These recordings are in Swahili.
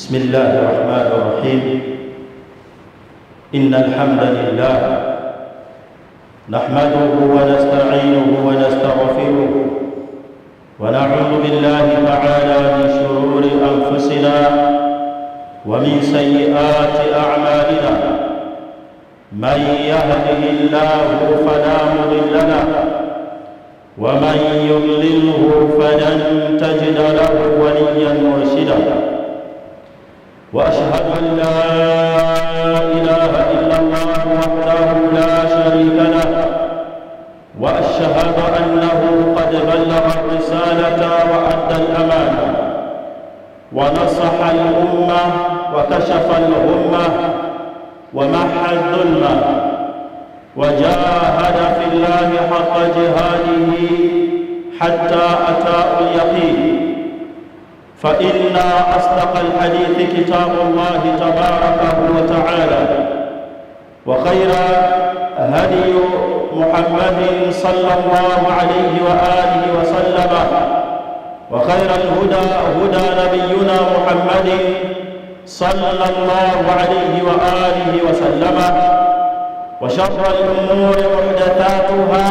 بسم الله الرحمن الرحيم. إن الحمد لله نحمده ونستعينه ونستغفره ونعوذ بالله تعالى من شرور أنفسنا ومن سيئات أعمالنا. من يهده الله فلا مضل له ومن يضلله فلن تجد له وليا مرشدا. وأشهد أن لا إله إلا الله وحده لا شريك له، وأشهد أنه قد بلغ الرسالة وأدى الأمانة ونصح الأمة وكشف الغمة ومحى الظلمة وجاهد في الله حق جهاده حتى أتاه اليقين. فإن أصدق الحديث كتاب الله تبارك وتعالى، وخير هدي محمد صلى الله عليه وآله وسلم، وخير الهدى هدى نبينا محمد صلى الله عليه وآله وسلم، وشر الأمور محدثاتها،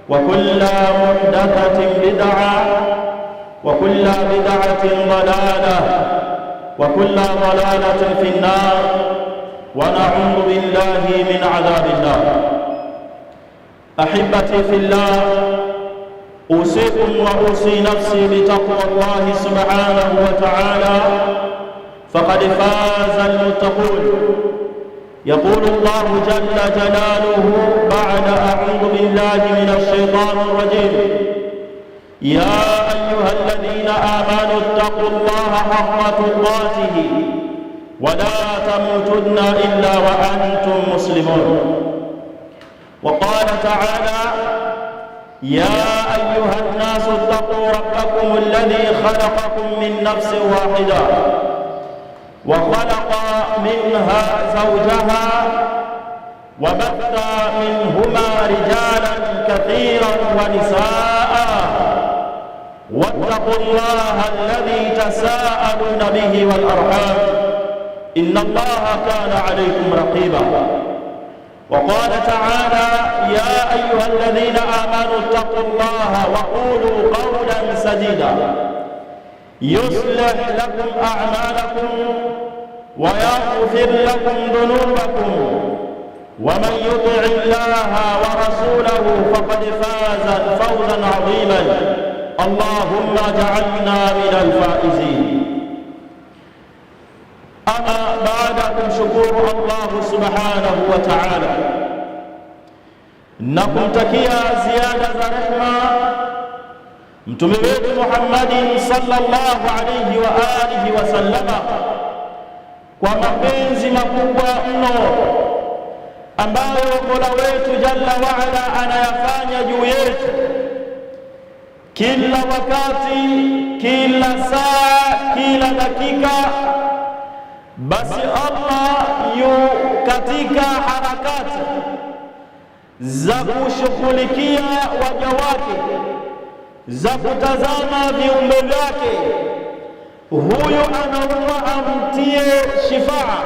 وكل محدثة بدعة، وكل بدعة ضلالة، وكل ضلالة في النار، ونعوذ بالله من عذاب النار. أحبتي في الله، أوصيكم وأوصي نفسي بتقوى الله سبحانه وتعالى، فقد فاز المتقون. يقول الله جل جلاله بعد أعوذ بالله من الشيطان الرجيم: يا أيها الذين آمنوا اتقوا الله حق تقاته ولا تموتن إلا وأنتم مسلمون. وقال تعالى: يا أيها الناس اتقوا ربكم الذي خلقكم من نفس واحدة وخلق منها زوجها وبث منهما رجالا كثيرا ونساء، واتقوا الله الذي تساءلون به والأرحام إن الله كان عليكم رقيبا. وقال تعالى: يا أيها الذين آمنوا اتقوا الله وقولوا قولا سديدا يصلح لكم أعمالكم ويغفر لكم ذنوبكم، ومن يطع الله ورسوله فقد فاز فوزا عظيما. اللهم اجعلنا من الفائزين. أما بعد، kumshukuru Allah subhanahu wa ta'ala na kumtakia ziada za rehema mtume wetu Muhammadin sallallahu alayhi wa alihi wasallama, kwa mapenzi makubwa mno ambayo Mola wetu jalla wa ala anayafanya juu yetu kila wakati, kila saa, kila dakika. Basi Allah yu katika harakati za kushughulikia waja wake, za kutazama viumbe vyake. Huyu anaumwa amtie shifaa,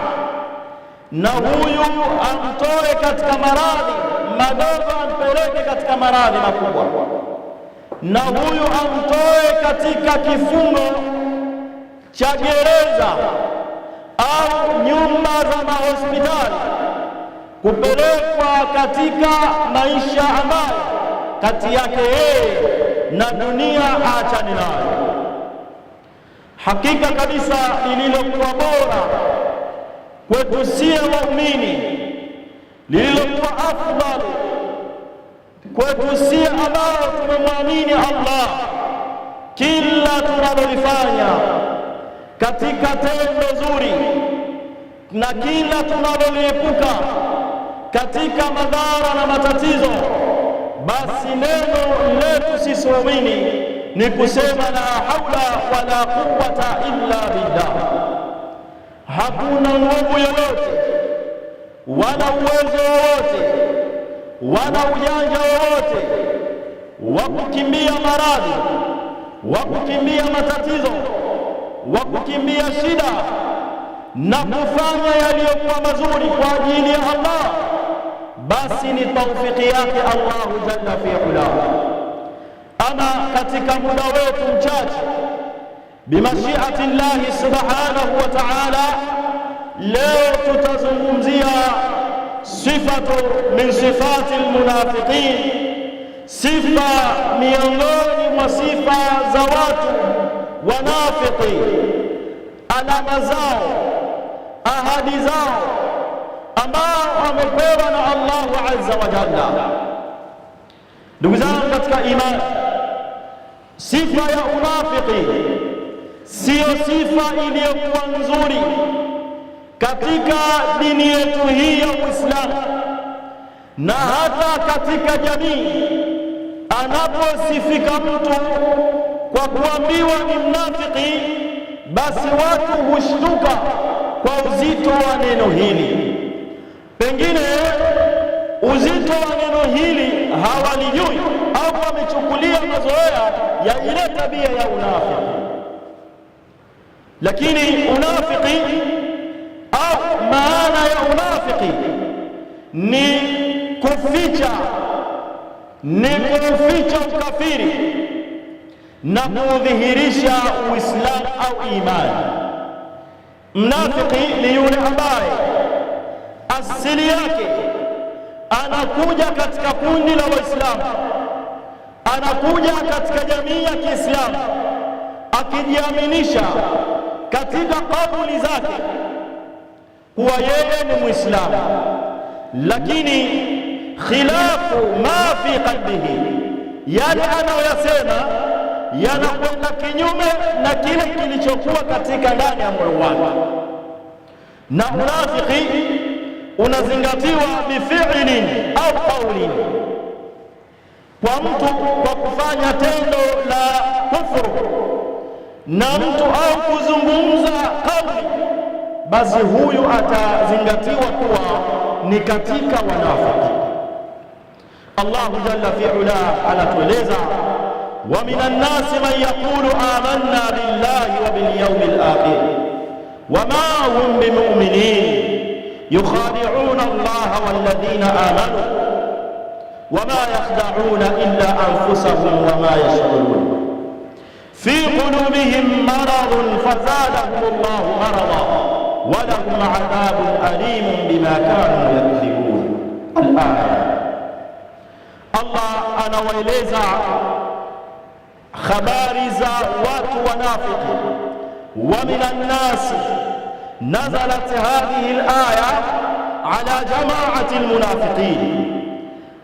na huyu amtoe katika maradhi madogo ampeleke katika maradhi makubwa, na huyu amtoe katika kifungo cha gereza au nyumba za mahospitali kupelekwa katika maisha ambayo kati yake yeye na dunia aachane nayo. Hakika kabisa lililokuwa bora kwetu sie waumini, lililokuwa afdal kwetu sie ambao tumemwamini Allah, kila tunalolifanya katika tendo zuri na kila tunaloliepuka katika madhara na matatizo, basi neno letu sisi waumini ni kusema la haula wala quwwata illa billah. Hakuna nguvu yoyote wala uwezo wowote wala ujanja wowote wa kukimbia maradhi, wa kukimbia matatizo, wa kukimbia shida na kufanya yaliyokuwa mazuri kwa ajili ya Allah, basi ni taufiki yake Allah jalla fi ula. Ama katika muda wetu mchache, bimashiati llahi subhanahu wa ta'ala, leo tutazungumzia sifatu min sifati almunafiqin, sifa miongoni mwa sifa za watu wanafiki, alama zao, ahadi zao ambao wamepewa na Allah azza wa jalla. Ndugu zangu katika imani, sifa ya unafiki siyo sifa iliyokuwa nzuri katika dini yetu hii ya Uislamu, na hata katika jamii. Anaposifika mtu kwa kuambiwa ni mnafiki, basi watu hushtuka kwa uzito wa neno hili. Pengine uzito wa neno hili hawalijui au wamechukulia mazoea ya ile tabia ya unafiki. Lakini unafiki au maana ya unafiki ni kuficha, ukafiri na kudhihirisha Uislamu au imani. Mnafiki ni yule ambaye asili yake anakuja katika kundi la Waislamu, anakuja katika jamii ya Kiislamu akijiaminisha katika kauli zake kuwa yeye ni Muislamu, lakini khilafu ma fi qalbihi, yale anayoyasema yanakwenda kinyume na kile kilichokuwa katika ndani ya moyo wake. Na unafiki unazingatiwa bifi'lin au qawlin, kwa mtu kwa kufanya tendo la kufuru na mtu au kuzungumza kauli, basi huyu atazingatiwa kuwa ni katika wanafiki. Allahu jalla fi ula anatueleza, wa minan nasi man yaqulu amanna billahi wa bil yawmil akhir wama hum bimu'minin yukhadi'una Allaha walladhina amanu wama yakhda'una illa anfusahum wama yash'urun fi qulubihim maradun fazadahum Allahu marada wa lahum 'adhabun alimun bima kanu yakdhibun. Al-aya. Allah anawaeleza habari za watu wanafiki. Wa minan nasi nazalat hadhihi al-aya ala jama'ati al-munafiqin.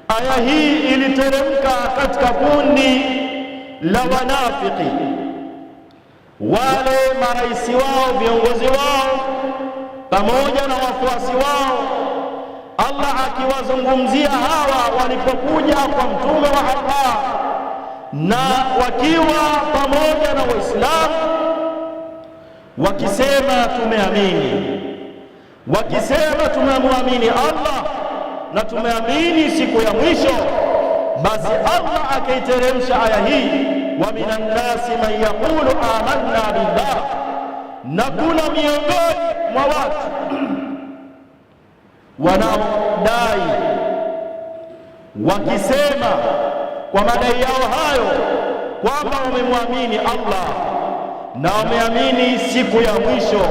Aya hii iliteremka katika kundi la wanafiki, wale maraisi wao, viongozi wao pamoja na wafuasi wao. Allah akiwazungumzia hawa walipokuja kwa mtume wa Allah na wakiwa pamoja na Waislamu, wakisema tumeamini, wakisema tumemwamini Allah na tumeamini siku ya mwisho, basi Allah akaiteremsha aya hii, wa minan nasi man yaqulu amanna billah. Na kuna miongoni mwa watu wanaodai wakisema kwa madai yao hayo kwamba wamemwamini Allah na wameamini siku ya mwisho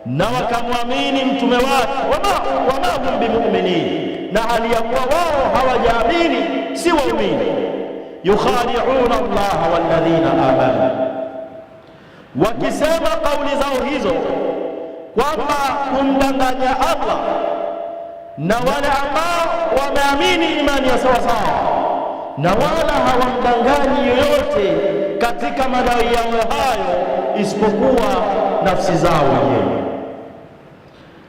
na wakamwamini mtume wake, wama hum bimu'minin, na hali ya kuwa wao hawajaamini, si waumini. Yukhadi'una Allah walladhina amanu, wakisema kauli zao hizo kwamba kumdanganya Allah na wale ambao wameamini imani ya sawasawa, na wala hawamdanganyi yoyote katika madai yao hayo isipokuwa nafsi zao wenyewe.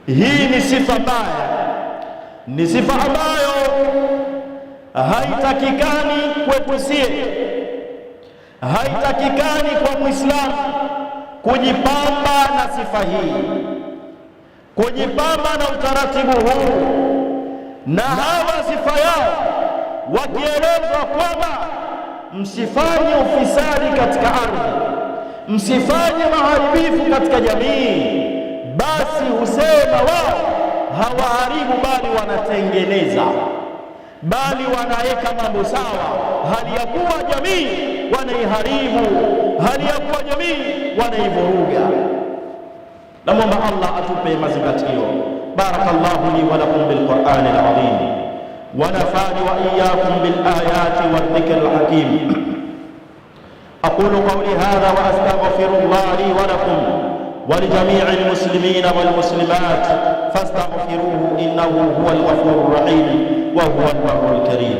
Hii ni sifa mbaya, ni sifa ambayo haitakikani kwetu sisi, haitakikani kwa Muislamu kujipamba na sifa hii, kujipamba na utaratibu huu. Na hawa sifa yao wakielezwa kwamba msifanye ufisadi katika ardhi, msifanye maharibifu katika jamii, basi husema wao hawaharibu bali wanatengeneza, bali wanaweka mambo sawa, hali ya kuwa jamii wanaiharibu, hali ya kuwa jamii wanaivuruga. Namwomba Allah atupe mazingatio. Barakallahu li wa lakum bil Qur'an al azim wa nafani wa iyyakum bil ayati wal dhikr al hakim. aqulu qawli hadha wa astaghfirullah li wa lakum wa li jami'il muslimina wal muslimat fastaghfiruhu innahu huwal ghafurur rahim wa huwal barrul karim.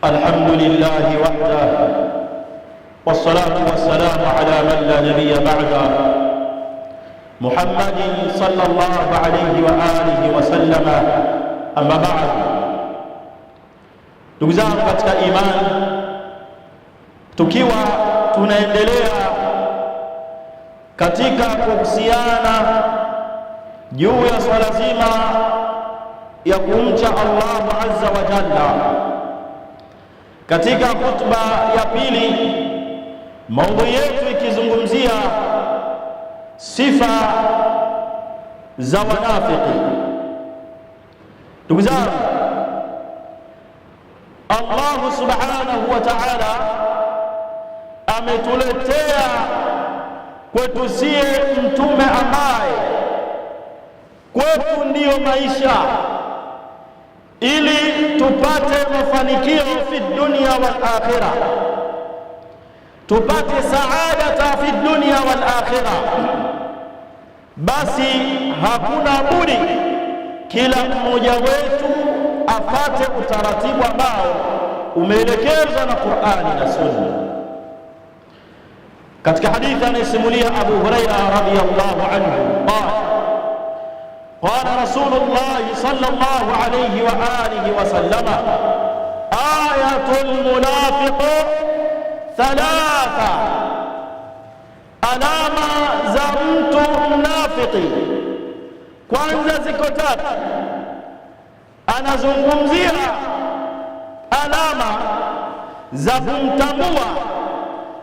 الحمد لله وحده والصلاة والسلام على من لا نبي بعده محمد صلى الله عليه وآله وسلم. أما بعد، ndugu zangu katika imani, tukiwa tunaendelea katika kuhusiana juu ya swala zima ya kumcha Allahu azza wa jalla, katika khutba ya pili maudhui yetu ikizungumzia sifa za wanafiki. Ndugu zangu, Allah subhanahu wa ta'ala ametuletea kwetu sie mtume ambaye kwetu ndiyo maisha, ili tupate mafanikio fi dunia wal akhirah, tupate saadata fi dunia wal akhirah. Basi hakuna budi kila mmoja wetu afate utaratibu ambao umeelekezwa na Qur'ani na Sunna. Katika hadithi anayesimulia Abu Hurairah radhiyallahu anhu قال رسول الله صلى الله عليه وآله وسلم آية المنافق ثلاثة. alama za mtu mnafiki kwanza ziko tatu. Anazungumzia alama za kumtambua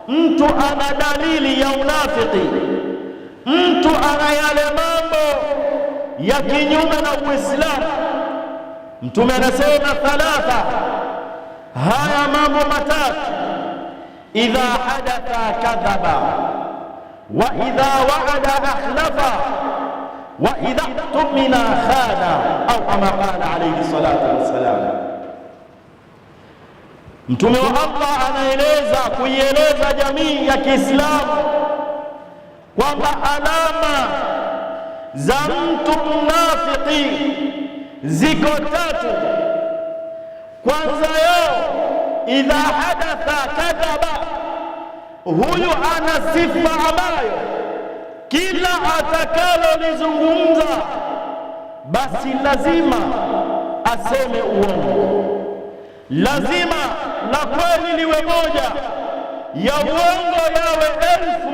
mtu ana dalili ya unafiki, mtu ana yale mambo ya kinyume na Uislamu. Mtume anasema thalatha, haya mambo matatu: idha hadatha kadhaba, wa idha wa'ada akhlafa, wa idha tumina khana, au kama qala alayhi salatu wassalam. Mtume wa Allah anaeleza kuieleza jamii ya Kiislamu kwamba alama za mtu mnafiki ziko tatu. Kwanza yao, idha hadatha kadhaba, huyu ana sifa ambayo kila atakalolizungumza basi lazima aseme uongo, lazima la kweli liwe moja, ya uongo yawe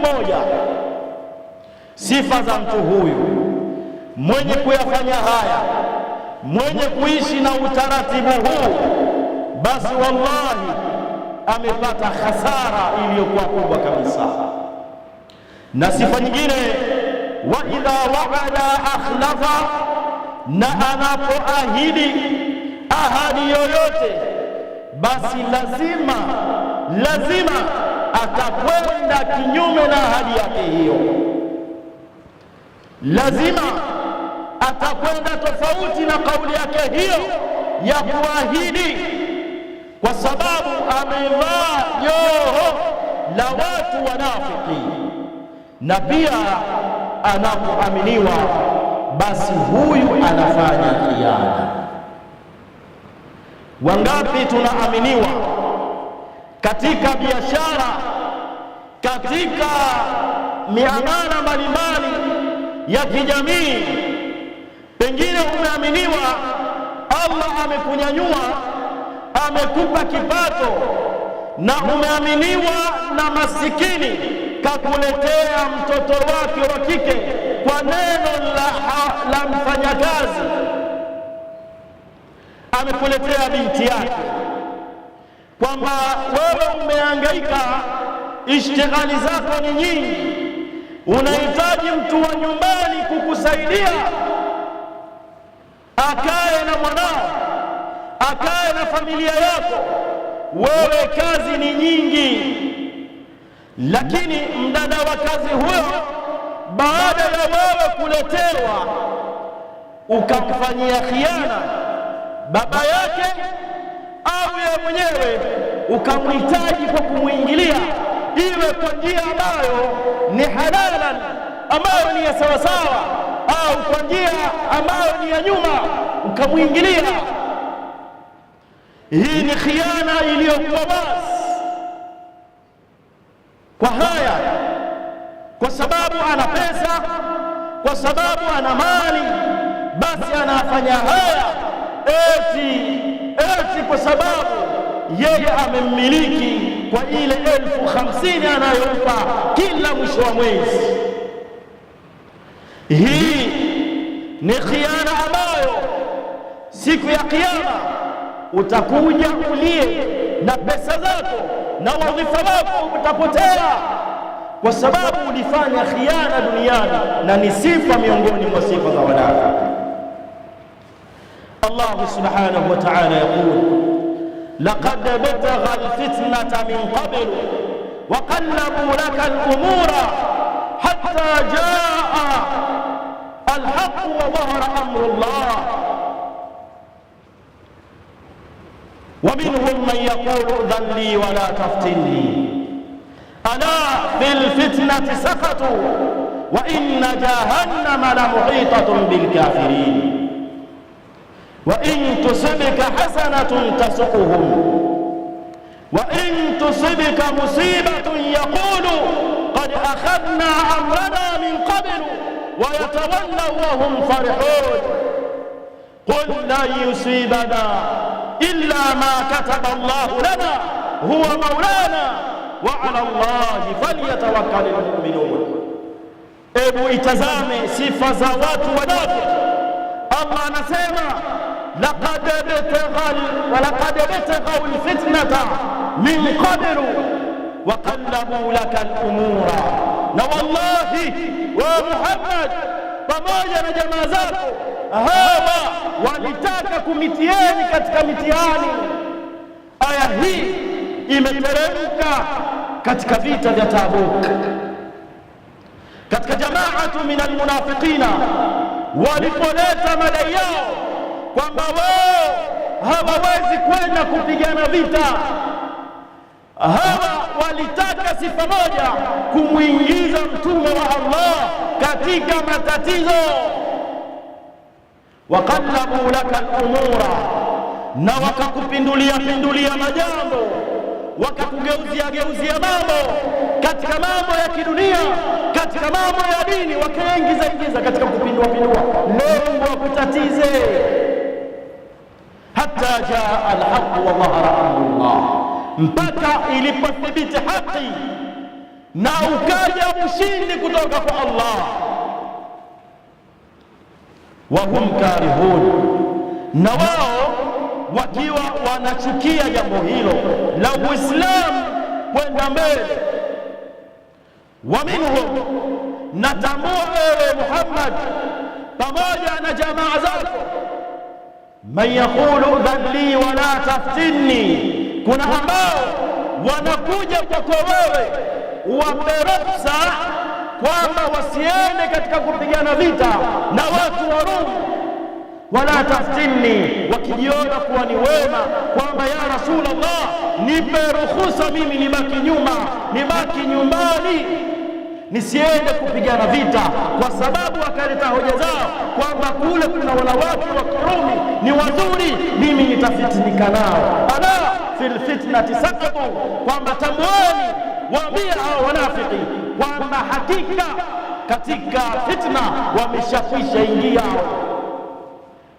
1000. Sifa za mtu huyu mwenye kuyafanya haya, mwenye kuishi na utaratibu huu, basi wallahi amepata hasara iliyokuwa kubwa kabisa. Na sifa nyingine, wa idha wa'ada akhlafa, na anapoahidi ahadi yoyote basi lazima atakwenda kinyume na ahadi yake hiyo, lazima atakwenda tofauti na kauli yake hiyo ya kuahidi, kwa sababu amevaa joho la watu wanafiki. Na pia anapoaminiwa basi huyu anafanya khiana. Wangapi tunaaminiwa katika biashara, katika miamala mbalimbali ya kijamii? Pengine umeaminiwa, Allah amekunyanyua, amekupa kipato, na umeaminiwa na masikini kakuletea mtoto wake wa kike kwa neno la mfanyakazi. Amekuletea binti yake kwamba wewe umehangaika, ishtighali zako ni nyingi, unahitaji mtu wa nyumbani kukusaidia, akae na mwanao, akae na familia yako. Wewe kazi ni nyingi, lakini mdada wa kazi huyo baada ya wewe kuletewa ukamfanyia khiana baba yake au yeye mwenyewe, ukamhitaji kwa kumwingilia, iwe kwa njia ambayo ni halalan, ambayo ni ya sawasawa, au kwa njia ambayo ni ya nyuma, ukamwingilia. Hii ni khiana iliyokuwa wazi. Kwa haya, kwa sababu ana pesa, kwa sababu ana mali, basi anafanya haya eti kwa sababu yeye amemmiliki kwa ile 50,000 anayompa kila mwisho wa mwezi. Hii ni khiana ambayo siku ya Kiyama utakuja ulie na pesa zako na wadhifa wako utapotea, kwa sababu ulifanya khiana duniani, na ni sifa miongoni mwa sifa za wanafiki. Allah subhanahu wa ta'ala yaqul laqad batagha alfitnata min qabl wa qallabu laka al-umura hatta jaa al-haqq wa dhahara amru Allah wa minhum man yaqulu dhan li wa la taftinni ala fil fitnati saqatu wa inna jahannama la muhitatun bil kafirin وإن تصبك حسنة تسؤهم وإن تصبك مصيبة يقولوا قد أخذنا أمرنا من قبل ويتولوا وهم فرحون قل لن يصيبنا إلا ما كتب الله لنا هو مولانا وعلى الله فليتوكل المؤمنون. Ebu itazame sifa za watu wanafiki. Allah anasema laqad bataghaw alfitnata min qablu wa qallabu laka al-umura. Na wallahi wa Muhammad pamoja na jamaa zako hawa walitaka kumitieni katika mitihani. Aya hii imeteremka katika vita vya Tabuk. Katika jamaatu min almunafiqina walipoleta madai yao kwamba wao hawawezi kwenda kupigana vita, hawa walitaka sifa moja, kumwingiza mtume wa Allah katika matatizo. Waqallabu laka al-umura, na wakakupindulia majambo, wakakugeuzia mambo katika mambo ya kidunia, katika mambo ya dini, wakaingiza katika kupindua, lengo wakutatize. Hatta jaa al-haqq wa dhahara amrullah, mpaka ilipothibiti haki na ukaja ushindi kutoka kwa Allah. Wa hum karihun, na wao wakiwa wanachukia jambo hilo la Uislamu kwenda mbele. Wa minhum, natambua ewe Muhammad pamoja na jamaa zako, man yaqulu dhalli wa la taftinni, kuna ambao wanakuja kwako wewe uwape ruhusa kwamba wasiende katika kupigana vita na watu wa Rum, wala taftinni, wakijiona kuwa ni wema, kwamba ya Rasulullah, nipe ruhusa mimi nibaki nyumbani nisiende kupigana vita, kwa sababu wakaleta hoja zao kwamba kule kuna wanawake wa Kirumi ni wazuri, mimi nitafitinika nao. Ala fil fitnati saqatu, kwamba tambueni, waambie hao wanafiki kwamba hakika katika fitna wameshafisha ingia.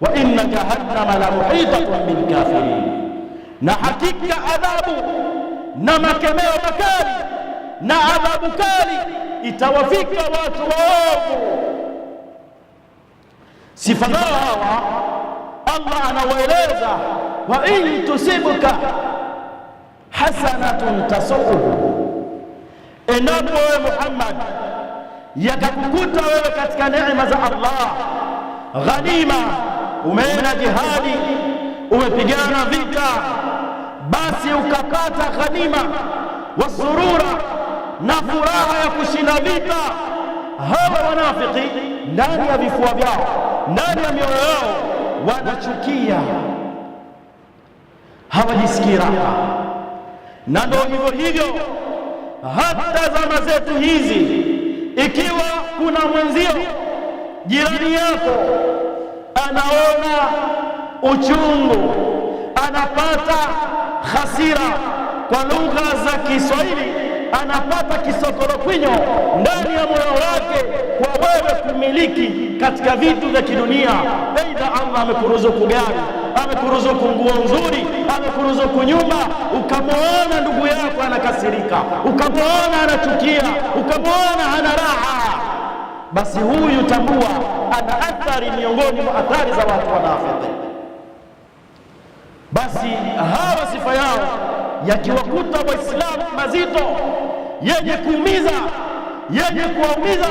Wa inna jahannama la muhitatun bil kafirin, na hakika adhabu na makemeo makali na adhabu kali itawafika watu waovu Sifa zao hawa Allah anawaeleza, wa in tusibuka hasanatun tasu'uhu, endapo wewe Muhammad yakakukuta wewe katika neema za Allah, ghanima, umeenda jihadi, umepigana vita, basi ukapata ghanima, wasurura, na furaha ya kushinda vita, hawa wanafiki ndani ya vifua vyao, ndani ya mioyo yao wanachukia, hawajisikii raha. Na ndio hivyo hivyo hata zama zetu hizi, ikiwa kuna mwenzio jirani yako anaona uchungu, anapata hasira, kwa lugha za Kiswahili anapata kisokorokwinyo ndani ya moyo wake kwa wewe kumiliki katika vitu vya kidunia. Aidha Allah amekuruzuku gari, amekuruzuku nguo nzuri, amekuruzuku nyumba, ukamwona ndugu yako anakasirika, ukamwona anachukia, ukamwona hana raha, basi huyu tambua ana athari miongoni mwa athari za watu wanafiki. Basi hawa sifa yao yakiwakuta Waislamu mazito yenye kuumiza, yenye kuwaumiza,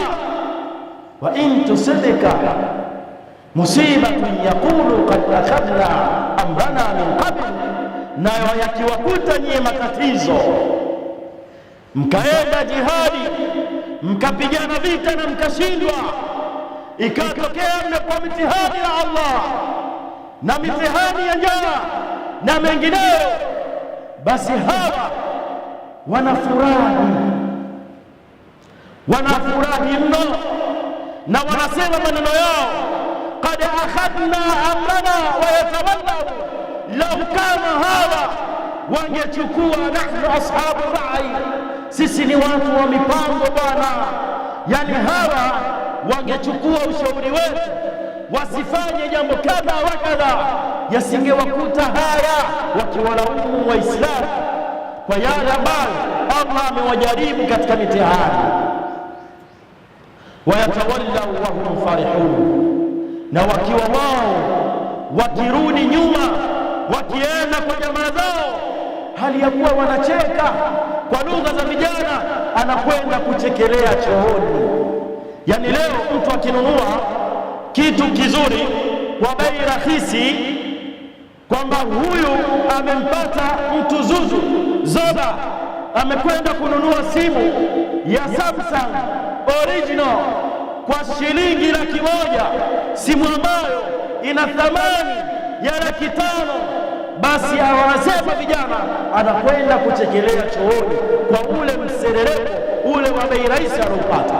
wa in tusibika musibatun yaqulu qad akhadna amrana min qabl, nayo yakiwakuta nyie matatizo, mkaenda jihadi, mkapigana vita na mkashindwa, ikatokea mmepewa mitihani ya Allah na mitihani ya njaa na mengineyo, basi hawa wanafurahi mno, na wanasema maneno yao, qad akhadna amrana wa yatawallau, lau kama hawa wangechukua, nahnu ashabu rai, sisi ni watu wa mipango bwana, yani hawa wangechukua ushauri wetu, wasifanye jambo kadha wa kadha, yasingewakuta haya, wakiwalaumu Waislamu kwa yale ambayo Allah amewajaribu katika mitihani. Wayatawallau wa hum farihun, na wakiwa wao wakirudi nyuma, wakienda kwa jamaa zao, hali ya kuwa wanacheka. Kwa lugha za vijana, anakwenda kuchekelea chooni. Yani leo mtu akinunua kitu kizuri kwa bei rahisi, kwamba huyu amempata mtu zuzu zoba, amekwenda kununua simu ya Samsung original kwa shilingi 100,000, simu ambayo ina thamani ya 500,000, basi wanasema vijana, anakwenda kuchekelea chooni kwa ule mserereko ule wa bei rahisi anaopata.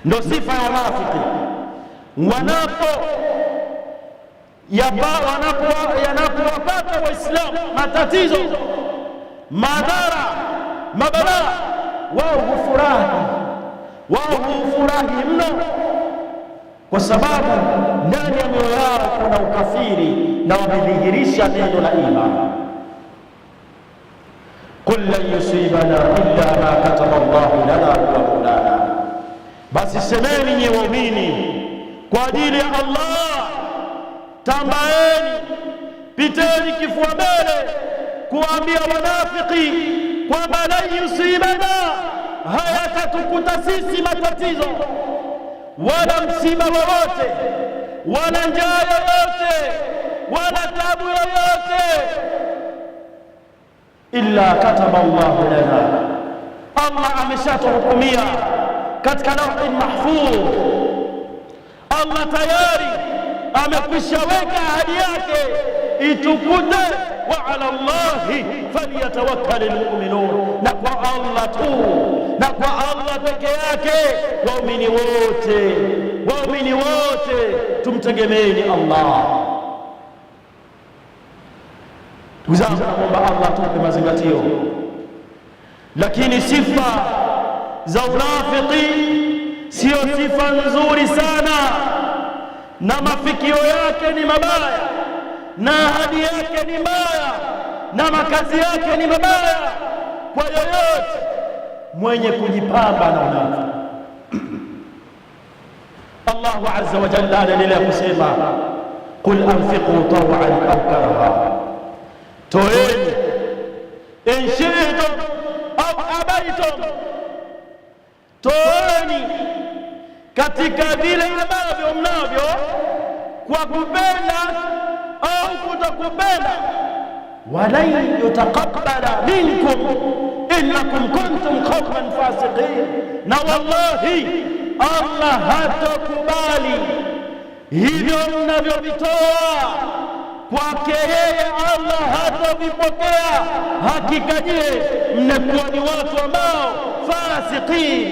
Ndio sifa ya wanafiki. Yanapowapata Waislamu matatizo, madhara, mabalaa, wao hufurahi mno, kwa sababu ndani ya mioyo yao kuna ukafiri na wamedhihirisha neno la imani. Qul lan yusibana illa ma kataba Allahu lana wa maulana, basi semeni nye waumini, kwa ajili ya Allah tambaeni, piteni kifua mbele kuambia wanafiki kwamba lan yusibana, hayatatukuta sisi matatizo wala msiba wowote wala njaa yoyote wala tabu yoyote, illa kataba Allahu lana, Allah ameshatuhukumia katika Lauhul Mahfudh. Allah tayari amekwisha weka ahadi yake itukute, wa ala Allahi falyatawakkalul mu'minun, na kwa Allah tu, na kwa Allah peke yake waumini wote tumtegemeeni Allah. Tuzama kwamba Allah tupe mazingatio. Lakini sifa za unafiki sio sifa nzuri sana, na mafikio yake ni mabaya, na ahadi yake ni mbaya, na makazi yake ni mabaya kwa yoyote mwenye kujipamba na unafiki. Allahu azza wa jalla anaendelea kusema, qul anfiqu taw'an aw karha, toeni in shi'tum aw abaytum, toeni katika vile ambavyo mnavyo, kwa kupenda au kutokupenda. walan yutaqabbala minkum innakum kuntum qauman fasiqin, na wallahi Allah hatakubali hivyo mnavyovitoa kwake yeye, Allah hatavipokea. Hakika je, mnakuwa ni watu ambao fasiqin,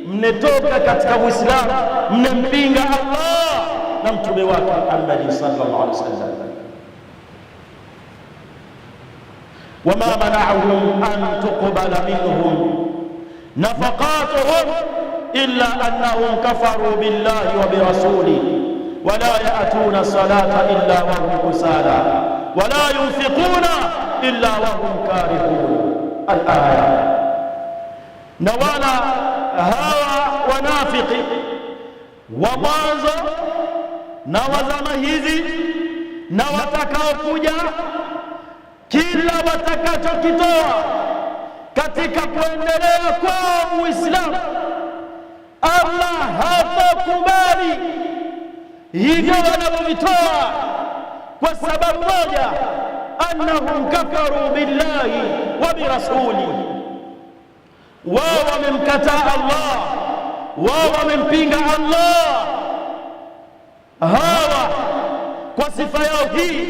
mnetoka katika Uislamu, mnampinga Allah na mtume wake Muhammad sallallahu alaihi wasallam. wama mana'ahum an tuqbala minhum nafaqatuhum illa annahum kafaru billahi wa birasulihi wala ya'tuna salata illa wa hum kusala wala yunfiquna illa wa hum karihun. Al-aya. Na wala hawa wanafiki wa mwanzo na wazama hizi na watakaokuja, kila watakachokitoa katika kuendelea kwa Uislamu, Allah hatakubali hivyo wanavyovitoa, kwa sababu moja, annahum kafaru billahi wa birasulihi, wao wamemkataa Allah, wao wamempinga Allah. Hawa kwa sifa yao hii,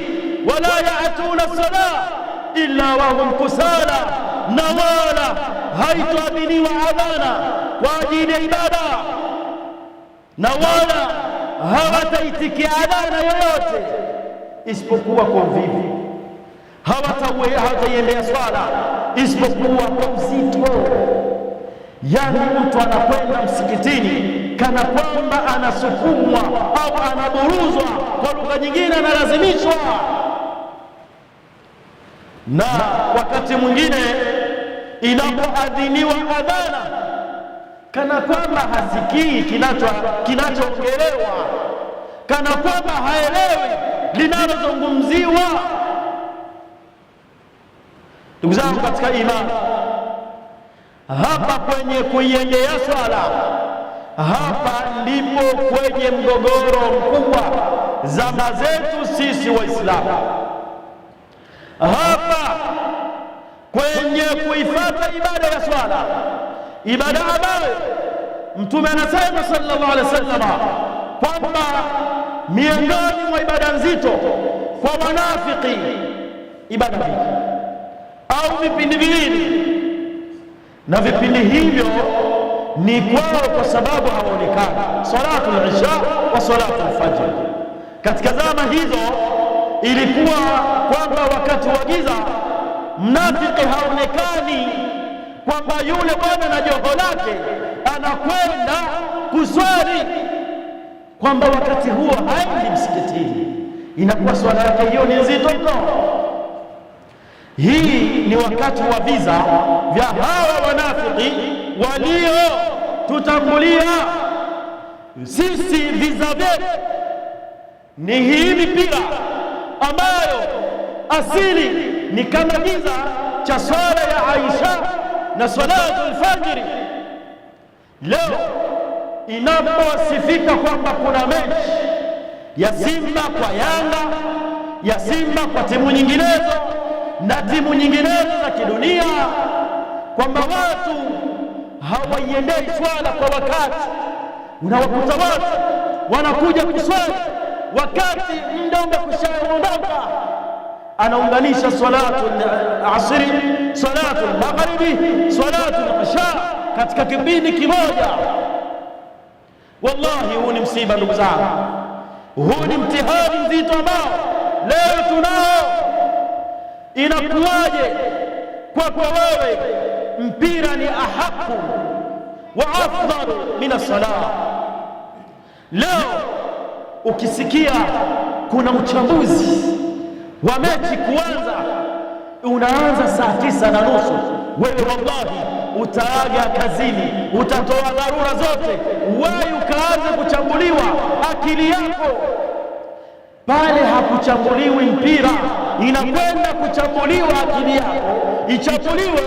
wala yaatuna sala illa wa hum kusala, na wala haitoadhiniwa adhana kwa ajili ya ibada, na wala hawataitikia adhana yoyote isipokuwa kwa uvivu. Hawataiendea swala isipokuwa kwa uzito. Yani mtu anakwenda msikitini kana kwamba anasukumwa au anaburuzwa, kwa lugha nyingine analazimishwa. Na wakati mwingine inapoadhiniwa adhana, kana kwamba hasikii kinachoongelewa, kana kwamba haelewi linalozungumziwa. Ndugu zangu katika imani, hapa kwenye kuiendea swala, hapa ndipo kwenye mgogoro mkubwa zama zetu sisi Waislamu. Hapa kwenye kuifuata ibada ya swala, ibada ambayo Mtume anasema sallallahu alaihi wasallam kwamba miongoni mwa ibada nzito kwa wanafiki, ibada mbili au vipindi viwili, na vipindi hivyo ni kwao kwa sababu hawaonekani: salatul isha wa salatul fajr. Katika zama hizo ilikuwa kwamba wakati wa giza mnafiki haonekani, kwamba yule bwana na joho lake anakwenda kuswali, kwamba wakati huo haendi msikitini, inakuwa swala yake hiyo ni nzito mno. Hii ni wakati wa visa vya hawa wanafiki waliotutangulia sisi. Visa vyetu ni hii mipira ambayo asili ni kama giza cha swala ya Aisha na salatul fajri. Leo inaposifika kwamba kuna mechi ya Simba kwa Yanga, ya Simba kwa timu nyinginezo na timu nyinginezo za kidunia, kwamba watu hawaiendei swala kwa wakati. Unawakuta watu wanakuja kuswali wakati muda umekushaondoka, anaunganisha salatu asri, salatu magharibi, salatu isha katika kipindi kimoja. Wallahi, huu ni msiba ndugu zangu, huu ni mtihani mzito ambao leo tunao. Inakuwaje kwako wewe mpira ni ahaku wa afdalu min as-salah? Leo ukisikia kuna uchambuzi wa mechi kuanza, unaanza saa 9:30, wewe wallahi utaaga kazini, utatoa dharura zote, uwahi ukaanze kuchambuliwa akili yako. Pale hakuchambuliwi mpira, inakwenda kuchambuliwa akili yako, ichambuliwe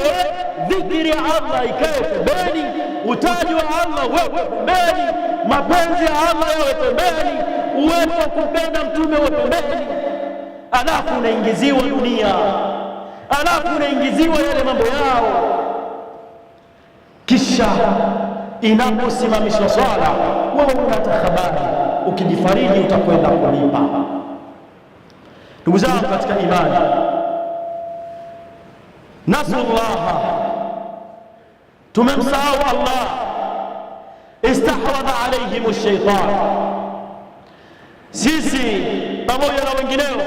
dhikri ya Allah ikae pembeni, utaji wa Allah wewe pembeni, mapenzi ya Allah yawe pembeni, uwepo kumpenda mtume wa pembeni, alafu unaingiziwa dunia, alafu unaingiziwa yale mambo yao. Kisha inaposimamishwa swala, wewe unata habari, ukijifariji utakwenda kulipa. Ndugu zangu katika imani, nasallallahu, tumemsahau Allah, istahwadha alaihim shaitan. Sisi pamoja na wengineo,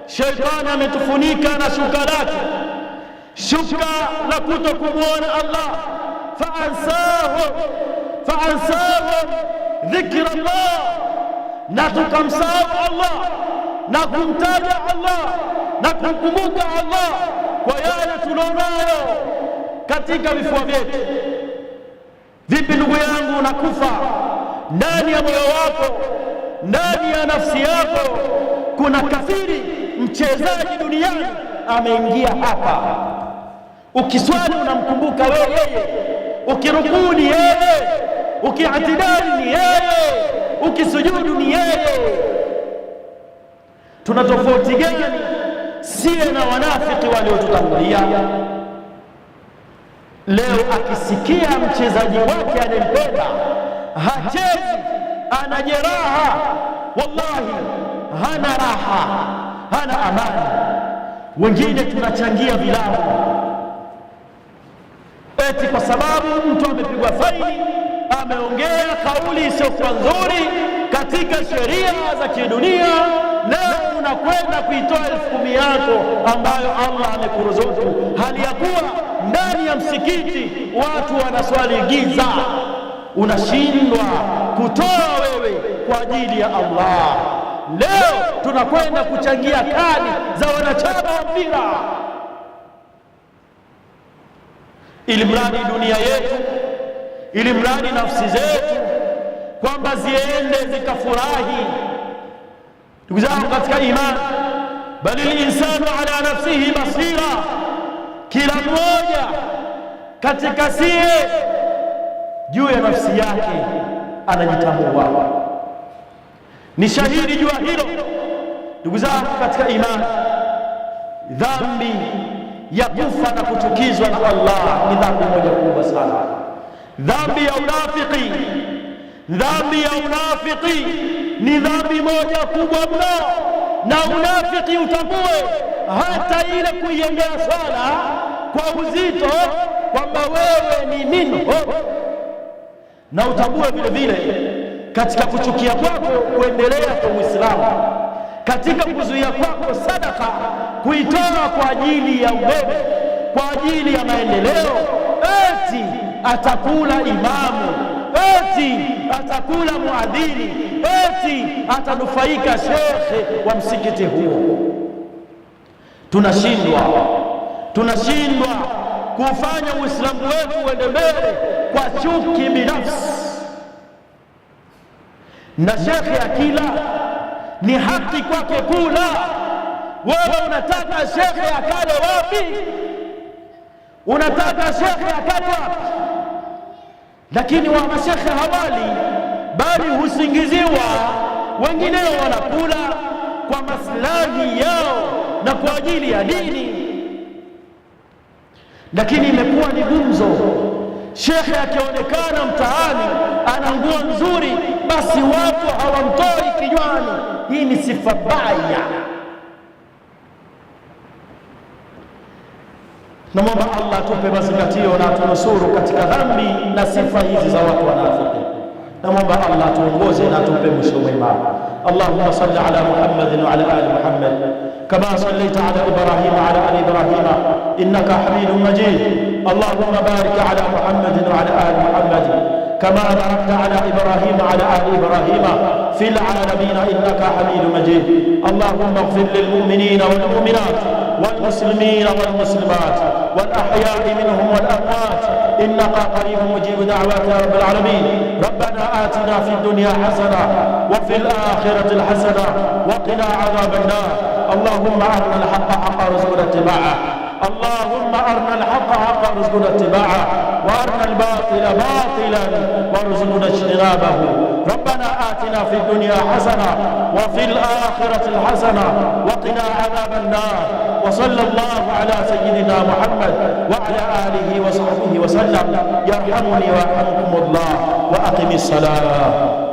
shaitani ametufunika na shuka lake, shuka la kutokumwona Allah. Faansahum dhikra Allah, na tukamsahau Allah na kumtaja Allah na kumkumbuka Allah kwa yale tulionayo katika vifua vyetu. Vipi ndugu yangu, unakufa ndani ya moyo wako, ndani ya nafsi yako kuna kafiri mchezaji duniani ameingia hapa. Ukiswali unamkumbuka yeye, ukirukuu ni yeye, ukiatidali ni yeye, ukisujudu ni yeye. Tuna tofauti gani siye na wanafiki waliotutangulia? Leo akisikia mchezaji wake anempenda hachezi, ana jeraha, wallahi hana raha, hana amani. Wengine tunachangia vilabu eti kwa sababu mtu amepigwa faini, ameongea kauli isiyokuwa nzuri katika sheria za kidunia, leo unakwenda kuitoa 10,000 yako ambayo Allah amekuruzuku, hali ya kuwa ndani ya msikiti watu wanaswali giza. Unashindwa kutoa wewe kwa ajili ya Allah. Leo tunakwenda kuchangia kadi za wanachama wa mpira, ili mradi dunia yetu, ili mradi nafsi zetu kwamba ziende zikafurahi. Ndugu zangu katika imani, bali linsanu ala nafsihi basira, kila mmoja katika sie juu ya nafsi yake anajitambua, ni shahidi jua hilo. Ndugu zangu katika imani, dhambi ya kufa na kuchukizwa na Allah ni dhambi moja kubwa sana. Dhambi ya unafiki, dhambi ya unafiki ni dhambi moja kubwa mno. Na unafiki utambue, hata ile kuiendea swala kwa uzito kwamba wewe ni minhu, na utambue vile vile katika kuchukia kwako kuendelea kwa Uislamu, katika kuzuia kwako sadaka kuitoa kwa ajili ya umeme, kwa ajili ya maendeleo, eti atakula imamu, eti atakula muadhini, eti atanufaika shekhe wa msikiti huo. Tunashindwa kufanya Uislamu wetu uende mbele kwa chuki binafsi. Na shekhe akila ni haki kwake kula. Wewe unataka shekhe akale wapi? Unataka shekhe akale wapi? Lakini wa mashekhe hawali, bali husingiziwa. Wengineo wanakula kwa maslahi yao na kwa ajili ya dini. Lakini imekuwa ni gumzo, shekhe akionekana mtaani ana nguo nzuri, basi watu hawamtoi kinywani. Hii ni sifa mbaya. Namwomba Allah atupe mazingatio na atunusuru katika dhambi na sifa hizi za watu wanafiki. Namwomba Allah atuongoze na atupe mwisho mwema. Allahumma salli ala Muhammadin wa ala ali Muhammad kama sallaita ala Ibrahim wa ala ali Ibrahim innaka Hamidum Majid. Allahumma barik ala Muhammadin wa ala ali Muhammad kama barakta ala Ibrahim wa ala ali Ibrahim fil alamin innaka Hamidum Majid. Allahumma ighfir lil mu'minina wal mu'minat wal muslimina wal muslimat والأحياء منهم والأموات، إنك قريب مجيب دعوات يا رب العالمين. ربنا آتنا في الدنيا حسنة وفي الآخرة الحسنة وقنا عذاب النار. اللهم أرنا الحق حقا وارزقنا اتباعه، اللهم أرنا الحق حقا وارزقنا اتباعه، وأرنا الباطل باطلا وارزقنا اجتنابه. ربنا آتنا في الدنيا حسنة وفي الآخرة الحسنة وقنا عذاب النار. وصلى الله على سيدنا محمد وعلى آله وصحبه وسلم. يرحمني ويرحمكم الله، وأقم الصلاة.